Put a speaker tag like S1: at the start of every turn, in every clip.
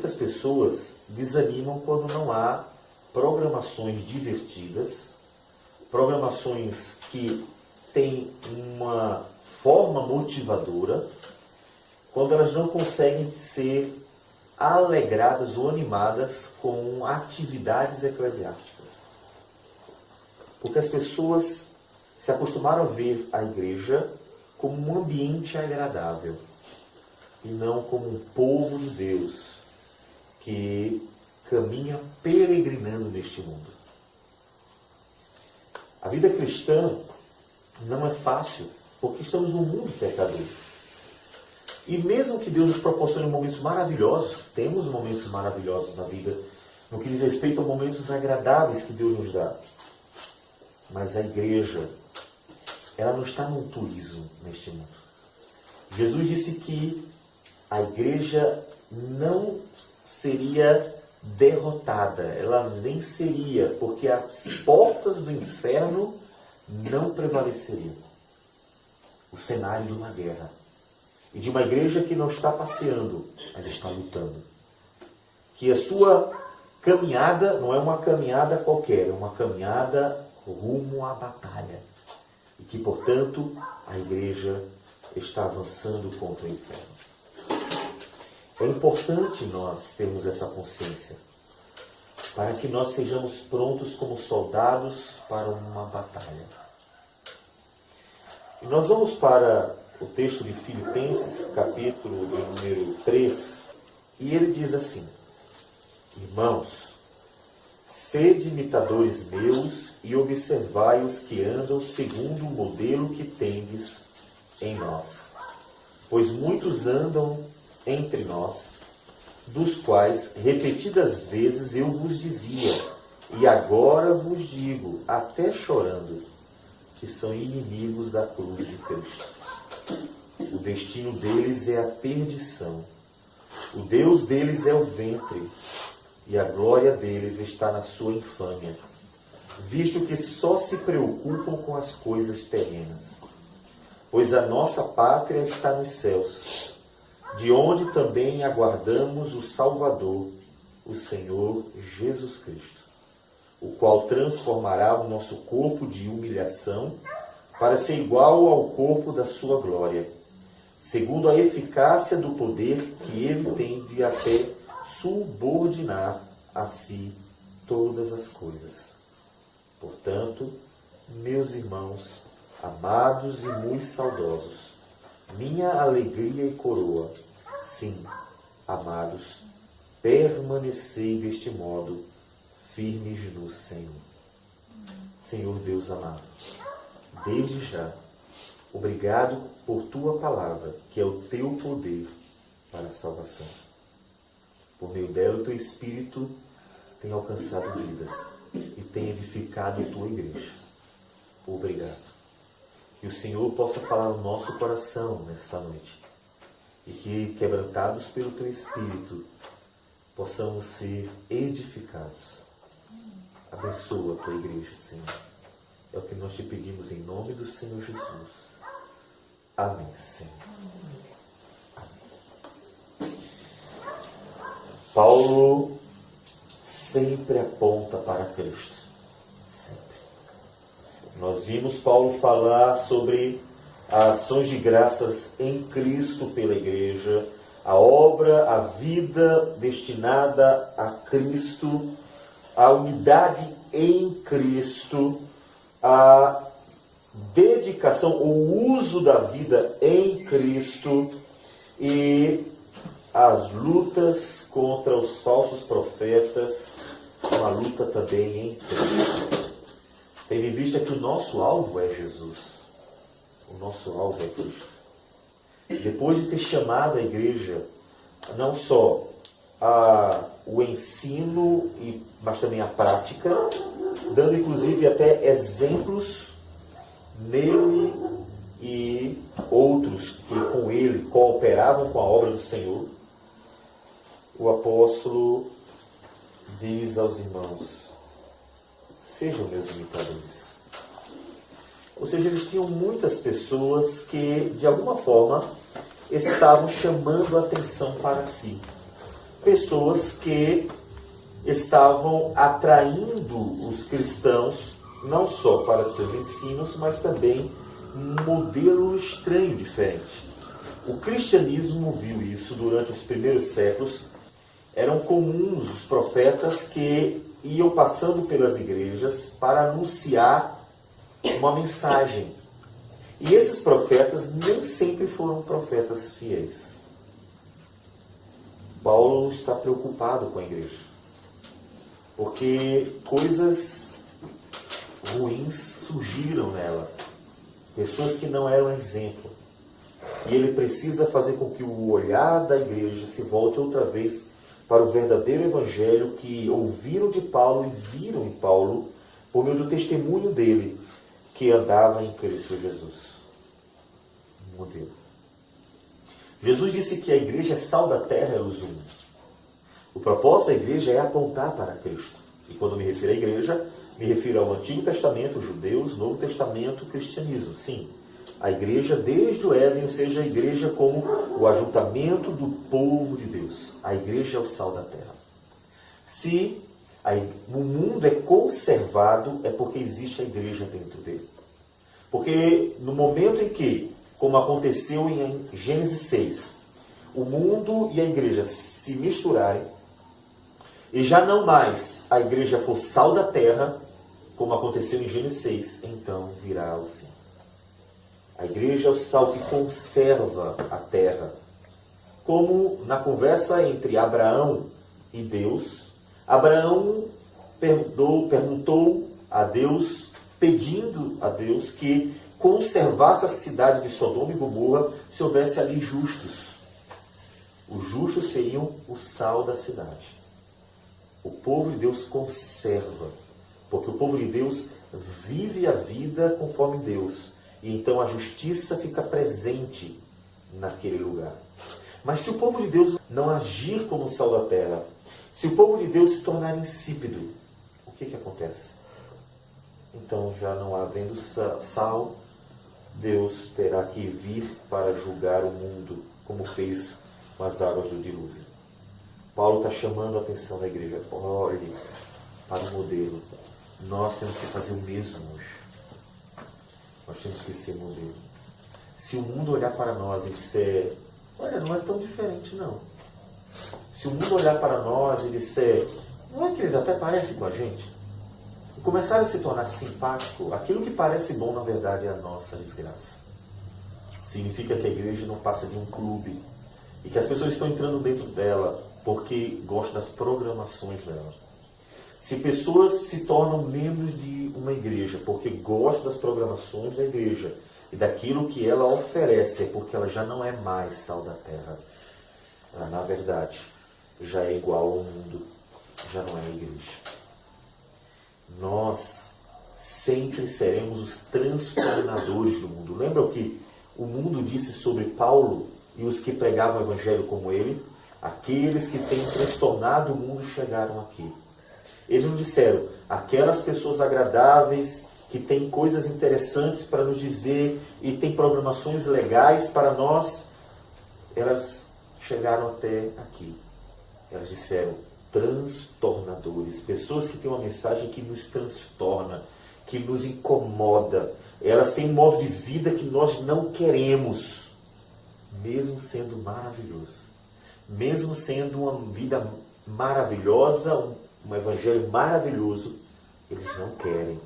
S1: muitas pessoas desanimam quando não há programações divertidas, programações que têm uma forma motivadora, quando elas não conseguem ser alegradas ou animadas com atividades eclesiásticas. Porque as pessoas se acostumaram a ver a igreja como um ambiente agradável e não como um povo de Deus que caminha peregrinando neste mundo. A vida cristã não é fácil, porque estamos num mundo pecador. E mesmo que Deus nos proporcione momentos maravilhosos, temos momentos maravilhosos na vida, no que diz respeito a momentos agradáveis que Deus nos dá. Mas a igreja, ela não está num turismo neste mundo. Jesus disse que a igreja não seria derrotada, ela venceria, porque as portas do inferno não prevaleceriam. O cenário de uma guerra. E de uma igreja que não está passeando, mas está lutando. Que a sua caminhada não é uma caminhada qualquer, é uma caminhada rumo à batalha. E que, portanto, a igreja está avançando contra o inferno. É importante nós termos essa consciência, para que nós sejamos prontos como soldados para uma batalha. E nós vamos para o texto de Filipenses, capítulo de número 3, e ele diz assim: Irmãos, sede imitadores meus e observai os que andam segundo o modelo que tendes em nós. Pois muitos andam entre nós, dos quais repetidas vezes eu vos dizia, e agora vos digo, até chorando, que são inimigos da cruz de Cristo. O destino deles é a perdição. O Deus deles é o ventre, e a glória deles está na sua infâmia, visto que só se preocupam com as coisas terrenas. Pois a nossa pátria está nos céus, de onde também aguardamos o Salvador, o Senhor Jesus Cristo, o qual transformará o nosso corpo de humilhação para ser igual ao corpo da sua glória, segundo a eficácia do poder que ele tem de até subordinar a si todas as coisas. Portanto, meus irmãos, amados e muito saudosos, minha alegria e coroa, sim, amados, permanecei deste modo, firmes no Senhor. Senhor Deus amado, desde já, obrigado por tua palavra, que é o teu poder para a salvação. Por meio dela, o teu Espírito tem alcançado vidas e tem edificado a tua igreja. Obrigado. Que o Senhor possa falar no nosso coração nesta noite. E que, quebrantados pelo teu Espírito, possamos ser edificados. Abençoa a tua igreja, Senhor. É o que nós te pedimos em nome do Senhor Jesus. Amém, Senhor. Amém. Paulo sempre aponta para Cristo. Sempre. Nós vimos Paulo falar sobre as ações de graças em Cristo pela igreja, a obra, a vida destinada a Cristo, a unidade em Cristo, a dedicação, o uso da vida em Cristo e as lutas contra os falsos profetas, uma luta também em Cristo. Tendo em vista que o nosso alvo é Jesus. O nosso alvo é Cristo. Depois de ter chamado a igreja, não só o ensino, mas também a prática, dando inclusive até exemplos nele e outros que com ele cooperavam com a obra do Senhor, o apóstolo diz aos irmãos: sejam meus imitadores. Ou seja, eles tinham muitas pessoas que, de alguma forma, estavam chamando a atenção para si. pessoas que estavam atraindo os cristãos não só para seus ensinos, mas também um modelo estranho, diferente. O cristianismo viu isso durante os primeiros séculos. Eram comuns os profetas que iam passando pelas igrejas para anunciar uma mensagem. E esses profetas nem sempre foram profetas fiéis. Paulo está preocupado com a igreja, porque coisas ruins surgiram nela. Pessoas que não eram exemplo. E ele precisa fazer com que o olhar da igreja se volte outra vez para o verdadeiro evangelho que ouviram de Paulo e viram em Paulo, por meio do testemunho dele, que andava em Cristo Jesus. Modelo. Jesus disse que a igreja é sal da terra e luz do mundo. O propósito da igreja é apontar para Cristo. E quando me refiro à igreja, me refiro ao Antigo Testamento, judeus, Novo Testamento, cristianismo. Sim, a igreja desde o Éden, ou seja, a igreja como o ajuntamento do povo de Deus. A igreja é o sal da terra. Se o mundo é conservado, é porque existe a igreja dentro dele. Porque no momento em que, como aconteceu em Gênesis 6, o mundo e a igreja se misturarem, e já não mais a igreja for sal da terra, como aconteceu em Gênesis 6, então virá o fim. A igreja é o sal que conserva a terra. Como na conversa entre Abraão e Deus, Abraão perguntou a Deus, pedindo a Deus que conservasse a cidade de Sodoma e Gomorra se houvesse ali justos. Os justos seriam o sal da cidade. O povo de Deus conserva, porque o povo de Deus vive a vida conforme Deus. E então a justiça fica presente naquele lugar. Mas se o povo de Deus não agir como o sal da terra, se o povo de Deus se tornar insípido, o que acontece? Então, já não havendo sal, Deus terá que vir para julgar o mundo, como fez com as águas do dilúvio. Paulo está chamando a atenção da igreja. Olhe para o modelo. Nós temos que fazer o mesmo hoje. Nós temos que ser modelo. Se o mundo olhar para nós e disser, olha, não é tão diferente não. Se o mundo olhar para nós e disser, não é que eles até parecem com a gente? E começar a se tornar simpático, aquilo que parece bom, na verdade, é a nossa desgraça. Significa que a igreja não passa de um clube e que as pessoas estão entrando dentro dela porque gostam das programações dela. Se pessoas se tornam membros de uma igreja porque gostam das programações da igreja e daquilo que ela oferece, é porque ela já não é mais sal da terra. Ela, na verdade, já é igual ao mundo, já não é a igreja. Nós sempre seremos os transtornadores do mundo. Lembra o que o mundo disse sobre Paulo e os que pregavam o evangelho como ele? Aqueles que têm transtornado o mundo chegaram aqui. Eles não disseram, aquelas pessoas agradáveis que têm coisas interessantes para nos dizer e têm programações legais para nós, elas chegaram até aqui. Elas disseram, transtornadores, pessoas que têm uma mensagem que nos transtorna, que nos incomoda. Elas têm um modo de vida que nós não queremos, mesmo sendo maravilhoso. Mesmo sendo uma vida maravilhosa, um evangelho maravilhoso, eles não querem.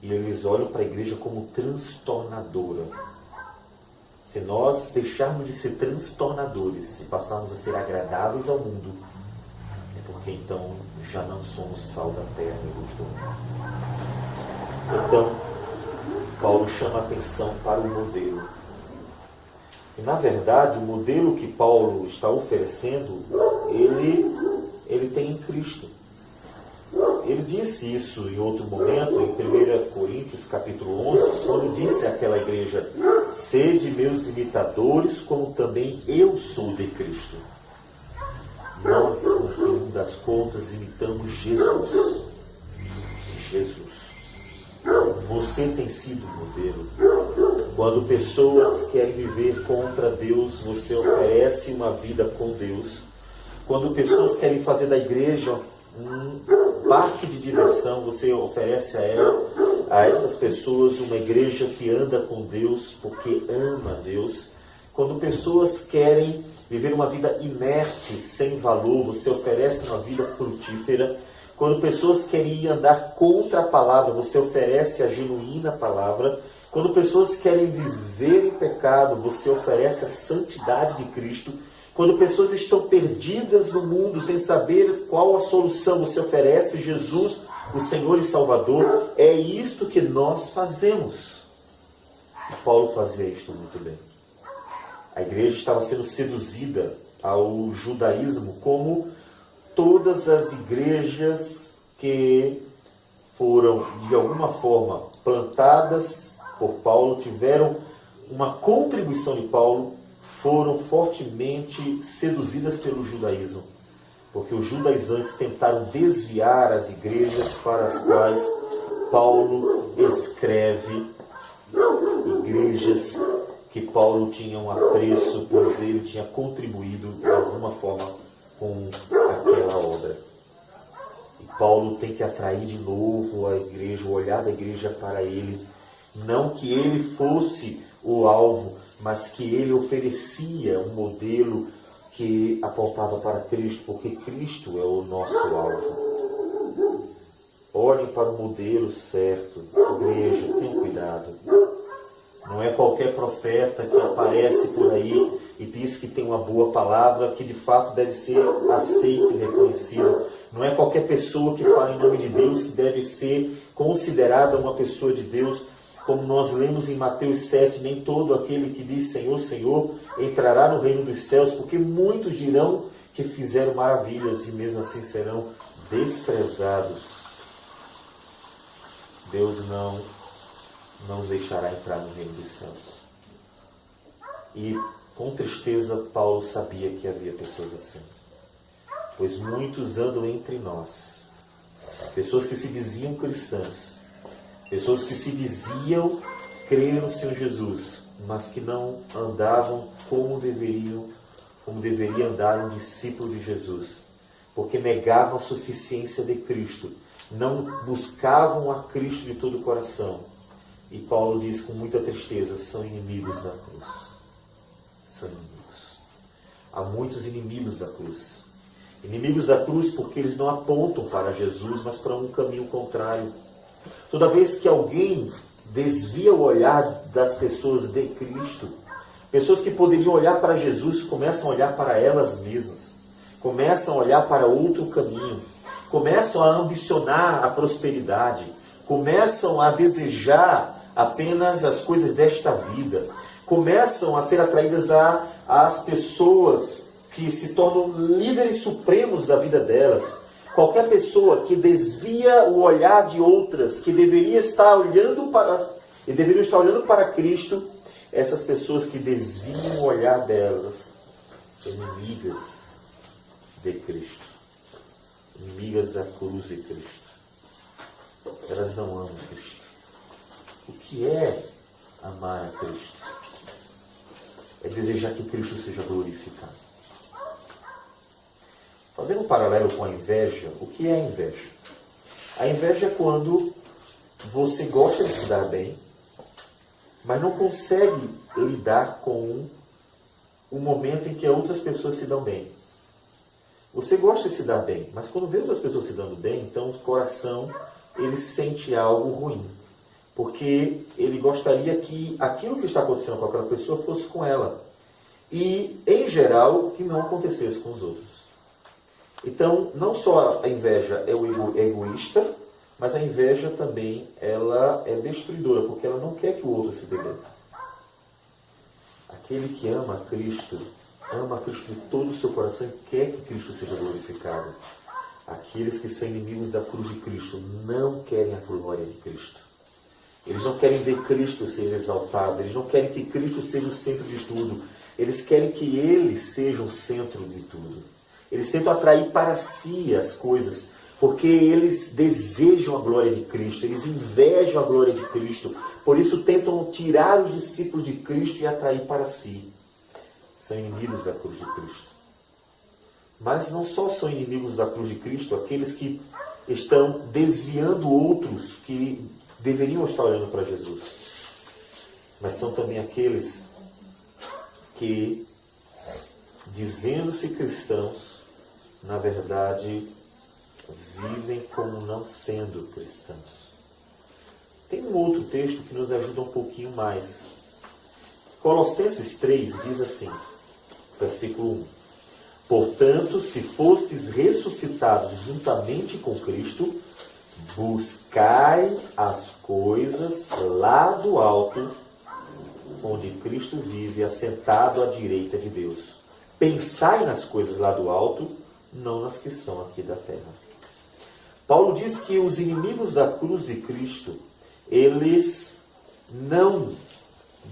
S1: E eles olham para a igreja como transtornadora. Se nós deixarmos de ser transtornadores e passarmos a ser agradáveis ao mundo, é porque então já não somos sal da terra e luz do mundo. Então, Paulo chama a atenção para o modelo. E, na verdade, o modelo que Paulo está oferecendo, ele tem em Cristo. Ele disse isso em outro momento, em 1 Coríntios capítulo 11, quando disse àquela igreja, sede meus imitadores, como também eu sou de Cristo. Nós, no fim das contas, imitamos Jesus. Jesus. Você tem sido modelo. Quando pessoas querem viver contra Deus, você oferece uma vida com Deus. Quando pessoas querem fazer da igreja um parque de diversão, você oferece a essas pessoas uma igreja que anda com Deus porque ama Deus. Quando pessoas querem viver uma vida inerte, sem valor, você oferece uma vida frutífera. Quando pessoas querem andar contra a palavra, você oferece a genuína palavra. Quando pessoas querem viver em pecado, você oferece a santidade de Cristo. Quando pessoas estão perdidas no mundo, sem saber qual a solução, você oferece Jesus, o Senhor e Salvador. É isto que nós fazemos. E Paulo fazia isto muito bem. A igreja estava sendo seduzida ao judaísmo, como todas as igrejas que foram, de alguma forma, plantadas por Paulo, tiveram uma contribuição de Paulo, foram fortemente seduzidas pelo judaísmo. Porque os judaizantes tentaram desviar as igrejas para as quais Paulo escreve, igrejas que Paulo tinha um apreço, pois ele tinha contribuído de alguma forma com aquela obra. E Paulo tem que atrair de novo a igreja, o olhar da igreja para ele. Não que ele fosse o alvo, mas que ele oferecia um modelo que apontava para Cristo, porque Cristo é o nosso alvo. Olhem para o modelo certo. Igreja, tenham cuidado. Não é qualquer profeta que aparece por aí e diz que tem uma boa palavra, que de fato deve ser aceito e reconhecido. Não é qualquer pessoa que fala em nome de Deus que deve ser considerada uma pessoa de Deus. Como nós lemos em Mateus 7, nem todo aquele que diz Senhor, Senhor, entrará no reino dos céus, porque muitos dirão que fizeram maravilhas e mesmo assim serão desprezados. Deus não nos deixará entrar no reino dos céus. E com tristeza Paulo sabia que havia pessoas assim. Pois muitos andam entre nós. Pessoas que se diziam cristãs. Pessoas que se diziam crer no Senhor Jesus, mas que não andavam como deveria andar um discípulo de Jesus. Porque negavam a suficiência de Cristo. Não buscavam a Cristo de todo o coração. E Paulo diz com muita tristeza, são inimigos da cruz. São inimigos. Há muitos inimigos da cruz. Inimigos da cruz porque eles não apontam para Jesus, mas para um caminho contrário. Toda vez que alguém desvia o olhar das pessoas de Cristo, pessoas que poderiam olhar para Jesus começam a olhar para elas mesmas. Começam a olhar para outro caminho. Começam a ambicionar a prosperidade. Começam a desejar apenas as coisas desta vida. Começam a ser atraídas às pessoas que se tornam líderes supremos da vida delas. Qualquer pessoa que desvia o olhar de outras, que deveriam estar olhando para Cristo, essas pessoas que desviam o olhar delas são inimigas de Cristo. Inimigas da cruz de Cristo. Elas não amam Cristo. O que é amar a Cristo? É desejar que Cristo seja glorificado. Fazendo um paralelo com a inveja, o que é a inveja? A inveja é quando você gosta de se dar bem, mas não consegue lidar com o momento em que outras pessoas se dão bem. Você gosta de se dar bem, mas quando vê outras pessoas se dando bem, então o coração ele sente algo ruim. Porque ele gostaria que aquilo que está acontecendo com aquela pessoa fosse com ela. E, em geral, que não acontecesse com os outros. Então, não só a inveja é o egoísta, mas a inveja também ela é destruidora, porque ela não quer que o outro se dê bem. Aquele que ama a Cristo de todo o seu coração e quer que Cristo seja glorificado. Aqueles que são inimigos da cruz de Cristo não querem a glória de Cristo. Eles não querem ver Cristo ser exaltado. Eles não querem que Cristo seja o centro de tudo. Eles querem que Ele seja o centro de tudo. Eles tentam atrair para si as coisas, porque eles desejam a glória de Cristo. Eles invejam a glória de Cristo. Por isso tentam tirar os discípulos de Cristo e atrair para si. São inimigos da cruz de Cristo. Mas não só são inimigos da cruz de Cristo aqueles que estão desviando outros que deveriam estar olhando para Jesus. Mas são também aqueles que, dizendo-se cristãos, na verdade, vivem como não sendo cristãos. Tem um outro texto que nos ajuda um pouquinho mais. Colossenses 3 diz assim, versículo 1. Portanto, se fostes ressuscitados juntamente com Cristo, buscai as coisas lá do alto, onde Cristo vive, assentado à direita de Deus. Pensai nas coisas lá do alto, não nas que são aqui da terra. Paulo diz que os inimigos da cruz de Cristo, eles não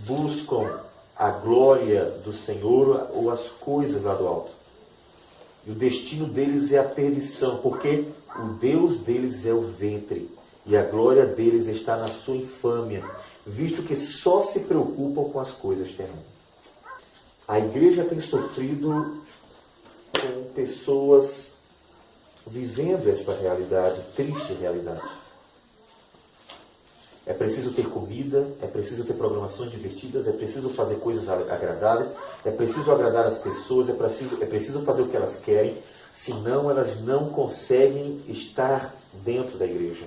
S1: buscam a glória do Senhor ou as coisas lá do alto. E o destino deles é a perdição, porque o Deus deles é o ventre, e a glória deles está na sua infâmia, visto que só se preocupam com as coisas terrenas. A igreja tem sofrido com pessoas vivendo esta realidade, triste realidade. É preciso ter comida, é preciso ter programações divertidas, é preciso fazer coisas agradáveis, é preciso agradar as pessoas, é preciso fazer o que elas querem, senão elas não conseguem estar dentro da igreja.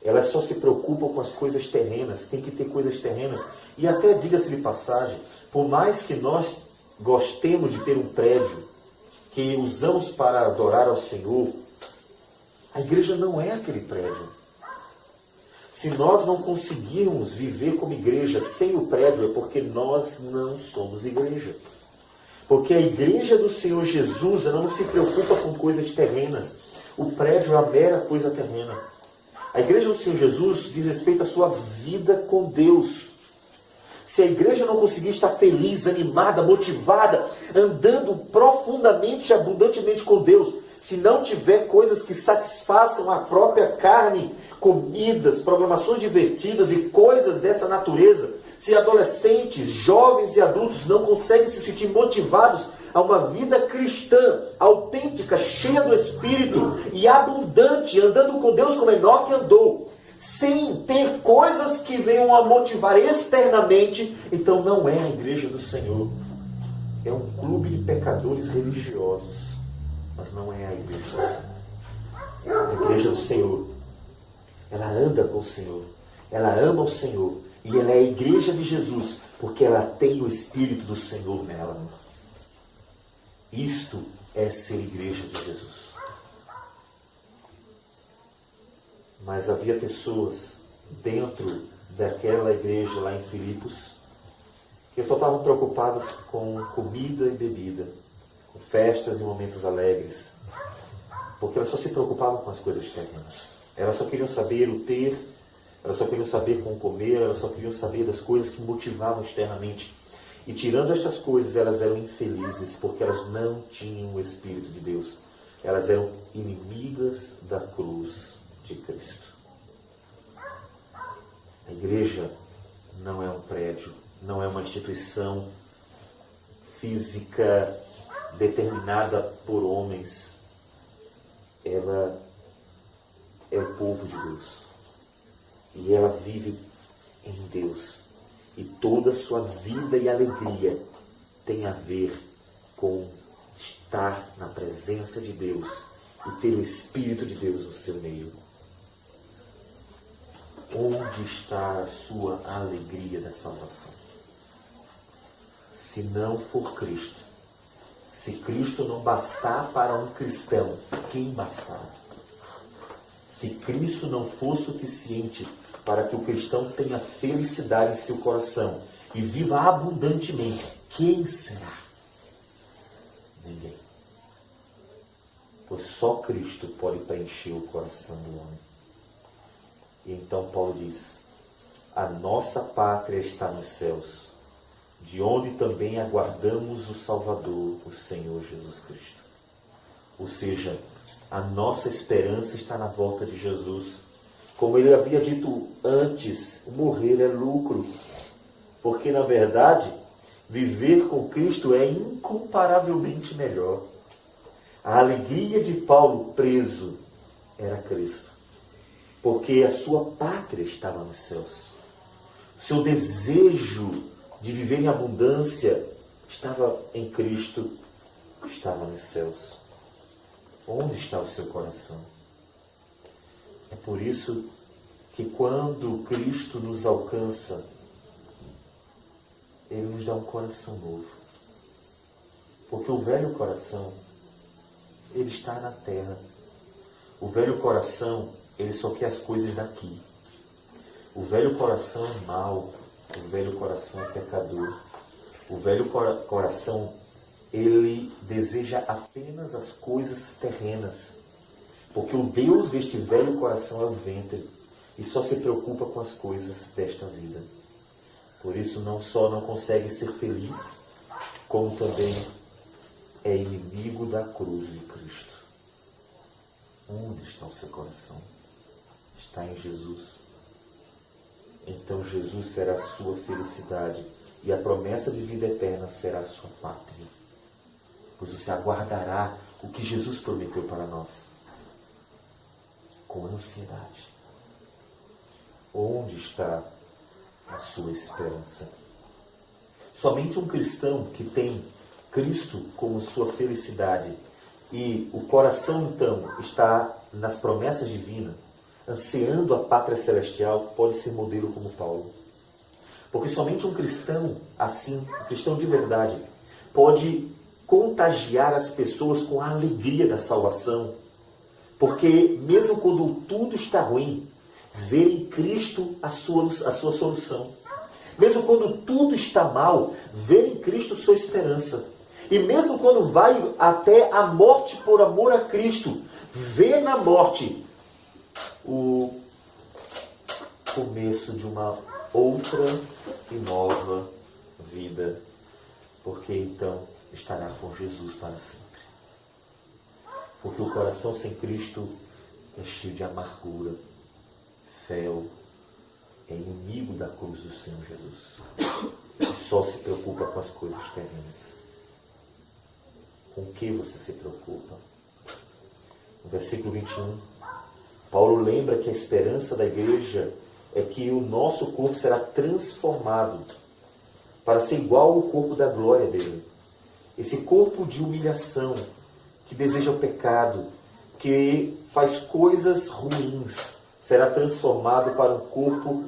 S1: Elas só se preocupam com as coisas terrenas, tem que ter coisas terrenas. E até, diga-se de passagem, por mais que nós gostemos de ter um prédio que usamos para adorar ao Senhor, a igreja não é aquele prédio. Se nós não conseguirmos viver como igreja sem o prédio, é porque nós não somos igreja. Porque a igreja do Senhor Jesus, ela não se preocupa com coisas terrenas. O prédio é a mera coisa terrena. A igreja do Senhor Jesus diz respeito à sua vida com Deus. Se a igreja não conseguir estar feliz, animada, motivada, andando profundamente e abundantemente com Deus, se não tiver coisas que satisfaçam a própria carne, comidas, programações divertidas e coisas dessa natureza, se adolescentes, jovens e adultos não conseguem se sentir motivados a uma vida cristã, autêntica, cheia do Espírito e abundante, andando com Deus como Enoque andou, sem ter coisas que venham a motivar externamente, então não é a igreja do Senhor. É um clube de pecadores religiosos, mas não é a igreja do Senhor. A igreja do Senhor, ela anda com o Senhor, ela ama o Senhor, e ela é a igreja de Jesus, porque ela tem o Espírito do Senhor nela. Isto é ser igreja de Jesus. Mas havia pessoas dentro daquela igreja lá em Filipos que só estavam preocupadas com comida e bebida, com festas e momentos alegres, porque elas só se preocupavam com as coisas terrenas. Elas só queriam saber o ter, elas só queriam saber como comer, elas só queriam saber das coisas que motivavam externamente. E tirando estas coisas, elas eram infelizes, porque elas não tinham o Espírito de Deus. Elas eram inimigas da cruz de Cristo. A igreja não é um prédio, não é uma instituição física determinada por homens. Ela é o povo de Deus. E ela vive em Deus. E toda a sua vida e alegria tem a ver com estar na presença de Deus e ter o Espírito de Deus no seu meio. Onde está a sua alegria da salvação? Se não for Cristo, se Cristo não bastar para um cristão, quem bastará? Se Cristo não for suficiente para que o cristão tenha felicidade em seu coração e viva abundantemente, quem será? Ninguém. Pois só Cristo pode preencher o coração do homem. E então Paulo diz: a nossa pátria está nos céus, de onde também aguardamos o Salvador, o Senhor Jesus Cristo. Ou seja, a nossa esperança está na volta de Jesus. Como ele havia dito antes, morrer é lucro. Porque, na verdade, viver com Cristo é incomparavelmente melhor. A alegria de Paulo preso era Cristo, porque a sua pátria estava nos céus. Seu desejo de viver em abundância estava em Cristo, estava nos céus. Onde está o seu coração? É por isso que quando Cristo nos alcança, Ele nos dá um coração novo. Porque o velho coração, ele está na terra. O velho coração, ele só quer as coisas daqui. O velho coração é mau. O velho coração é pecador. O velho coração, ele deseja apenas as coisas terrenas. Porque o Deus deste velho coração é o ventre. E só se preocupa com as coisas desta vida. Por isso não só não consegue ser feliz, como também é inimigo da cruz de Cristo. Onde está o seu coração? Está em Jesus. Então Jesus será a sua felicidade e a promessa de vida eterna será a sua pátria. Pois você aguardará o que Jesus prometeu para nós com ansiedade. Onde está a sua esperança? Somente um cristão que tem Cristo como sua felicidade e o coração então está nas promessas divinas, ansiando a pátria celestial, pode ser modelo como Paulo. Porque somente um cristão assim, um cristão de verdade, pode contagiar as pessoas com a alegria da salvação. Porque mesmo quando tudo está ruim, ver em Cristo a sua solução. Mesmo quando tudo está mal, ver em Cristo sua esperança. E mesmo quando vai até a morte por amor a Cristo, ver na morte o começo de uma outra e nova vida. Porque então estará com Jesus para sempre. Porque o coração sem Cristo é cheio de amargura, fel, é inimigo da cruz do Senhor Jesus. E só se preocupa com as coisas terrenas. Com o que você se preocupa? No versículo 21, Paulo lembra que a esperança da igreja é que o nosso corpo será transformado para ser igual ao corpo da glória dele. Esse corpo de humilhação, que deseja o pecado, que faz coisas ruins, será transformado para um corpo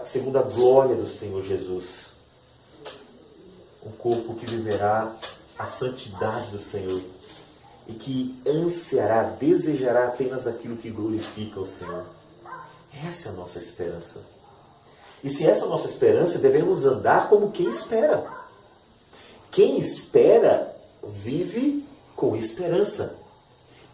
S1: segundo a glória do Senhor Jesus. Um corpo que viverá a santidade do Senhor e que ansiará, desejará apenas aquilo que glorifica o Senhor. Essa é a nossa esperança. E se essa é a nossa esperança, devemos andar como quem espera. Quem espera, vive com esperança.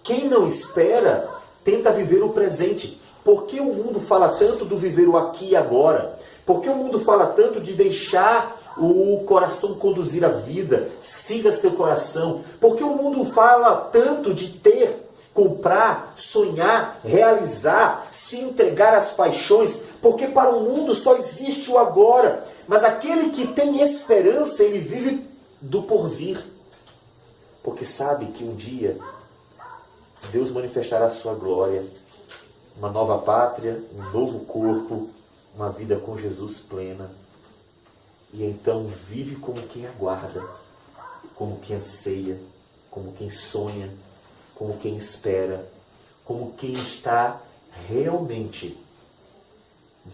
S1: Quem não espera, tenta viver o presente. Por que o mundo fala tanto do viver o aqui e agora? Por que o mundo fala tanto de deixar o coração conduzir a vida? Siga seu coração. Por que o mundo fala tanto de ter, comprar, sonhar, realizar, se entregar às paixões? Porque para o mundo só existe o agora. Mas aquele que tem esperança, ele vive do porvir. Porque sabe que um dia Deus manifestará a sua glória, uma nova pátria, um novo corpo, uma vida com Jesus plena. E então vive como quem aguarda, como quem anseia, como quem sonha, como quem espera, como quem está realmente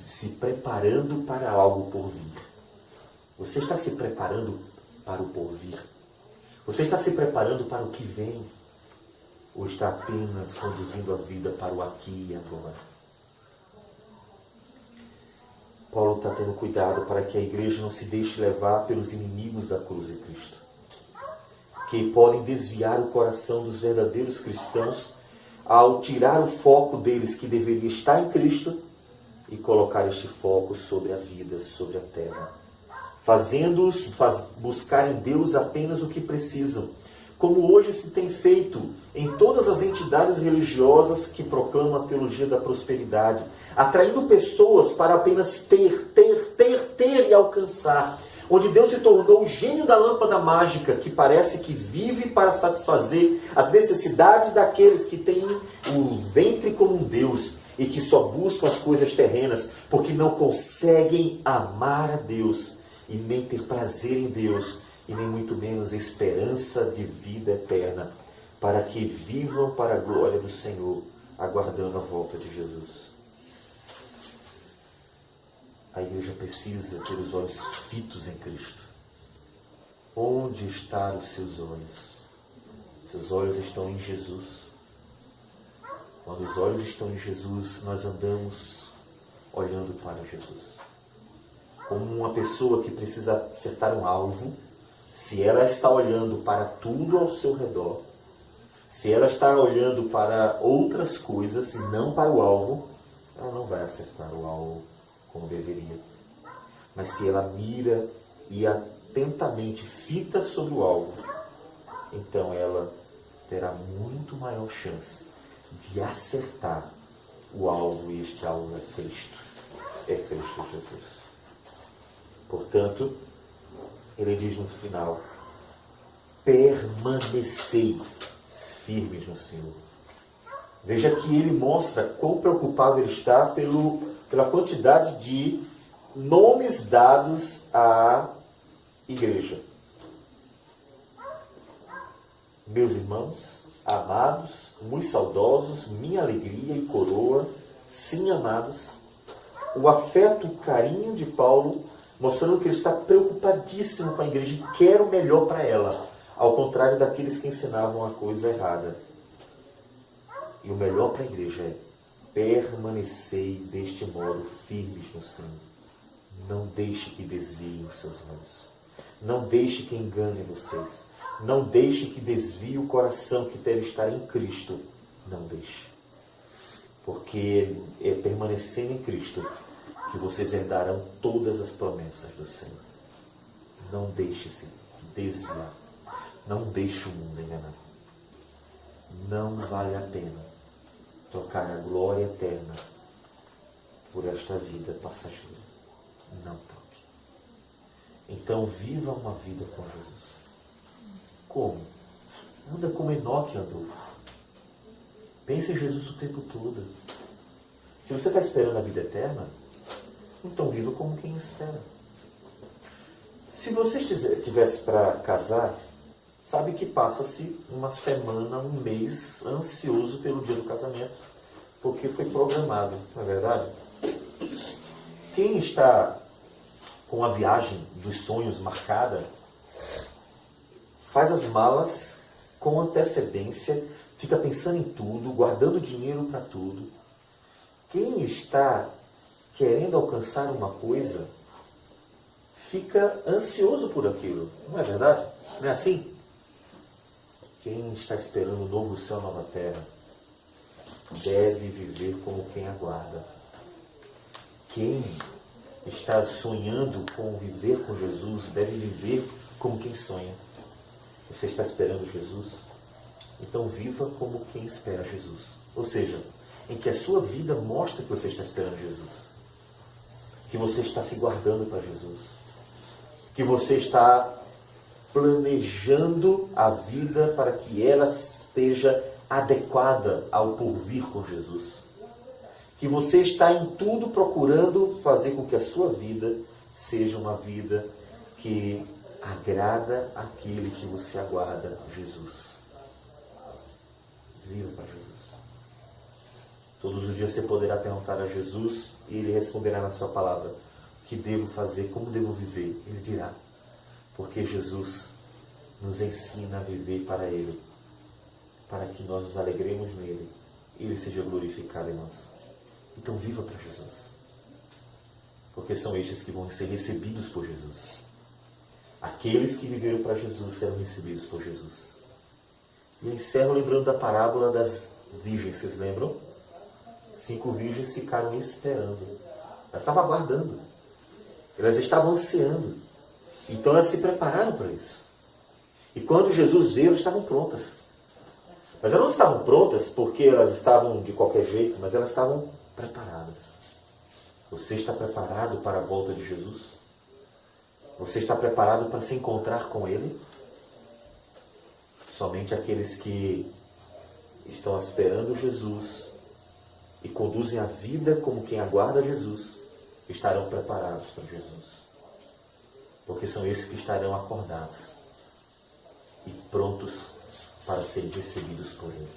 S1: se preparando para algo por vir. Você está se preparando para o porvir? Você está se preparando para o que vem? Ou está apenas conduzindo a vida para o aqui e agora? Paulo está tendo cuidado para que a igreja não se deixe levar pelos inimigos da cruz de Cristo, que podem desviar o coração dos verdadeiros cristãos ao tirar o foco deles, que deveria estar em Cristo, e colocar este foco sobre a vida, sobre a terra, fazendo-os buscar em Deus apenas o que precisam, como hoje se tem feito em todas as entidades religiosas que proclamam a teologia da prosperidade, atraindo pessoas para apenas ter e alcançar. onde Deus se tornou o gênio da lâmpada mágica, que parece que vive para satisfazer as necessidades daqueles que têm o ventre como um Deus e que só buscam as coisas terrenas, porque não conseguem amar a Deus e nem ter prazer em Deus, e nem muito menos esperança de vida eterna, para que vivam para a glória do Senhor, aguardando a volta de Jesus. A igreja precisa ter os olhos fitos em Cristo. Onde estão os seus olhos? Seus olhos estão em Jesus. Quando os olhos estão em Jesus, nós andamos olhando para Jesus. Como uma pessoa que precisa acertar um alvo, se ela está olhando para tudo ao seu redor, se ela está olhando para outras coisas e não para o alvo, ela não vai acertar o alvo como deveria. Mas se ela mira e atentamente fita sobre o alvo, então ela terá muito maior chance de acertar o alvo, e este alvo é Cristo. É Cristo Jesus. Portanto, ele diz no final: permanecei firmes no Senhor. Veja que ele mostra quão preocupado ele está pela quantidade de nomes dados à igreja. Meus irmãos, amados, muito saudosos, minha alegria e coroa, sim, amados. O afeto, o carinho de Paulo, mostrando que ele está preocupadíssimo com a igreja e quer o melhor para ela, ao contrário daqueles que ensinavam a coisa errada. E o melhor para a igreja é: permanecei deste modo firmes no Senhor. Não deixe que desviem os seus olhos. Não deixe que engane vocês. Não deixe que desvie o coração que deve estar em Cristo. Não deixe. Porque é permanecendo em Cristo que vocês herdarão todas as promessas do Senhor. Não deixe-se desviar. Não deixe o mundo enganar. Não vale a pena trocar a glória eterna por esta vida passageira. Não troque. Então viva uma vida com Jesus. Como? Anda como Enoque andou. Pense em Jesus o tempo todo. Se você está esperando a vida eterna, então viva como quem espera. Se você estivesse para casar, sabe que passa-se uma semana, um mês ansioso pelo dia do casamento, porque foi programado, não é verdade? Quem está com a viagem dos sonhos marcada, faz as malas com antecedência, fica pensando em tudo, guardando dinheiro para tudo. Quem está querendo alcançar uma coisa, fica ansioso por aquilo, não é verdade? Não é assim? Quem está esperando um novo céu, nova terra, deve viver como quem aguarda. Quem está sonhando com viver com Jesus, deve viver como quem sonha. Você está esperando Jesus? Então viva como quem espera Jesus. Ou seja, em que a sua vida mostra que você está esperando Jesus. Que você está se guardando para Jesus. Que você está planejando a vida para que ela esteja adequada ao porvir com Jesus. Que você está em tudo procurando fazer com que a sua vida seja uma vida que agrada aquele que você aguarda, Jesus. Viva para Jesus. Todos os dias você poderá perguntar a Jesus e Ele responderá na sua palavra: o que devo fazer, como devo viver? Ele dirá, porque Jesus nos ensina a viver para Ele, para que nós nos alegremos nele e Ele seja glorificado em nós. Então viva para Jesus, porque são estes que vão ser recebidos por Jesus. Aqueles que viveram para Jesus serão recebidos por Jesus. E eu encerro lembrando da parábola das virgens, vocês lembram? 5 virgens ficaram esperando. Elas estavam aguardando. Elas estavam ansiando. Então elas se prepararam para isso. E quando Jesus veio, elas estavam prontas. Mas elas não estavam prontas porque elas estavam de qualquer jeito, mas elas estavam preparadas. Você está preparado para a volta de Jesus? Você está preparado para se encontrar com Ele? Somente aqueles que estão esperando Jesus e conduzem a vida como quem aguarda Jesus estarão preparados para Jesus. Porque são esses que estarão acordados e prontos para serem recebidos por Ele.